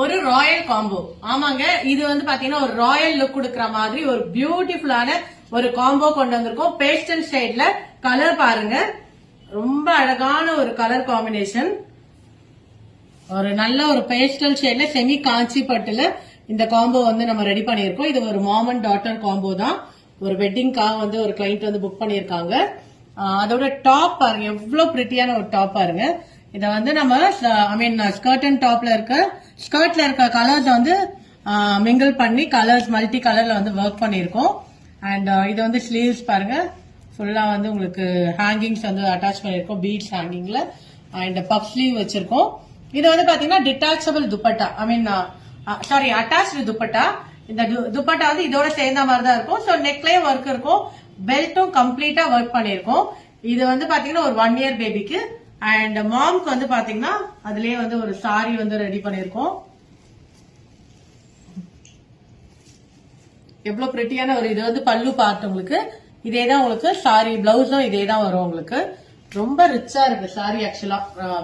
ஒரு Royal combo. ஆமாங்க, இது வந்து பாத்தீங்கன்னா ஒரு ராயல் லுக் கொடுக்கற மாதிரி ஒரு பியூட்டிஃபுல்லான ஒரு காம்போ கொண்டு வந்திருக்கோம். பேஸ்டல் ஷேட்ல கலர் பாருங்க, ரொம்ப அழகான ஒரு கலர் காம்பினேஷன். ஒரு நல்ல ஒரு பேஸ்டல் ஷேட்ல செமி காஞ்சி பட்டுல இந்த காம்போ வந்து நம்ம ரெடி பண்ணிருக்கோம். இது ஒரு மாம் அண்ட் டாட்டர் காம்போ தான். ஒரு வெட்டிங்காக வந்து ஒரு கிளைண்ட் வந்து புக் பண்ணிருக்காங்க. அதோட டாப் பாருங்க, எவ்வளவு பிரிட்டியான ஒரு டாப் பாருங்க. இத வந்து நம்ம ஸ்கர்ட் அண்ட் டாப்ல இருக்க ஸ்கர்ட்ல இருக்க கலர்ஸ் வந்து மிங்கிள் பண்ணி கலர்ஸ் மல்டி கலர்ல வந்து ஒர்க் பண்ணிருக்கோம். அண்ட் இது வந்து ஸ்லீவ்ஸ் பாருங்க, ஃபுல்லா வந்து உங்களுக்கு ஹேங்கிங்ஸ் வந்து அட்டாச் பண்ணிருக்கோம், பீட்ஸ் ஹேங்கிங்ல. அண்ட் பஃப் ஸ்லீவ் வச்சிருக்கோம். இது வந்து பாத்தீங்கன்னா டிட்டாச்சபிள் துப்பட்டா, அட்டாச்டு துப்பட்டா. இந்த துப்பட்டா வந்து இதோட சேர்ந்த மாதிரி தான் இருக்கும். ஸோ நெக்லயும் ஒர்க் இருக்கும், பெல்ட்டும் கம்ப்ளீட்டா ஒர்க் பண்ணிருக்கோம். இது வந்து பாத்தீங்கன்னா ஒரு 1 இயர் பேபிக்கு. அண்ட் மாம்க்கு வந்து பாத்தீங்கன்னா அதுலயே வந்து ஒரு சாரி வந்து ரெடி பண்ணிருக்கோம். எவ்வளவு பிரிட்டியான ஒரு இது வந்து பல்லு பார்ட் உங்களுக்கு. இதேதான் உங்களுக்கு சாரி பிளவுஸும் இதே தான் வரும் உங்களுக்கு. ரொம்ப ரிச்சா இருக்கு சாரி. ஆக்சுவலா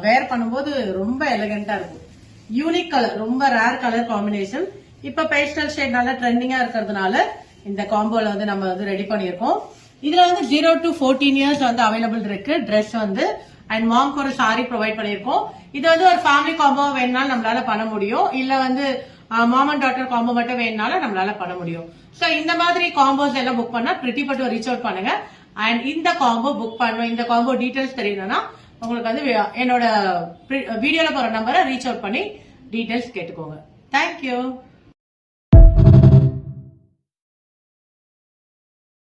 வேர் பண்ணும்போது ரொம்ப எலிகண்டா இருக்கும். யூனிக் கலர், ரொம்ப ரேர் கலர் காம்பினேஷன். இப்ப பேஸ்டல் ஷேட் நல்லா ட்ரெண்டிங்கா இருக்கிறதுனால இந்த காம்போல வந்து நம்ம வந்து ரெடி பண்ணிருக்கோம். இதுல வந்து 0 to 14 இயர்ஸ் வந்து அவைலபிள் இருக்கு ட்ரெஸ் வந்து. அண்ட் மாம்க்கு ஒரு சாரி ப்ரொவைட் பண்ணிருக்கோம். இது வந்து ஒரு ஃபேமிலி காம்போ வேணும்னாலும் நம்மளால பண்ண முடியும், இல்ல வந்து மாம் அண்ட் டாட்டர் காம்போ மட்டும் வேணும்னாலும் நம்மளால பண்ண முடியும். சோ இந்த மாதிரி காம்போஸ் எல்லாம் புக் பண்ணா பிரிட்டி பட்டு ரீச் அவுட் பண்ணுங்க. அண்ட் இந்த காம்போ புக் பண்ணணும், இந்த காம்போ டீடைல்ஸ் தெரியணும்னா உங்களுக்கு வந்து என்னோட வீடியோல போற நம்பரை ரீச் அவுட் பண்ணி டீடைல்ஸ் கேட்டுக்கோங்க. தேங்க்யூ.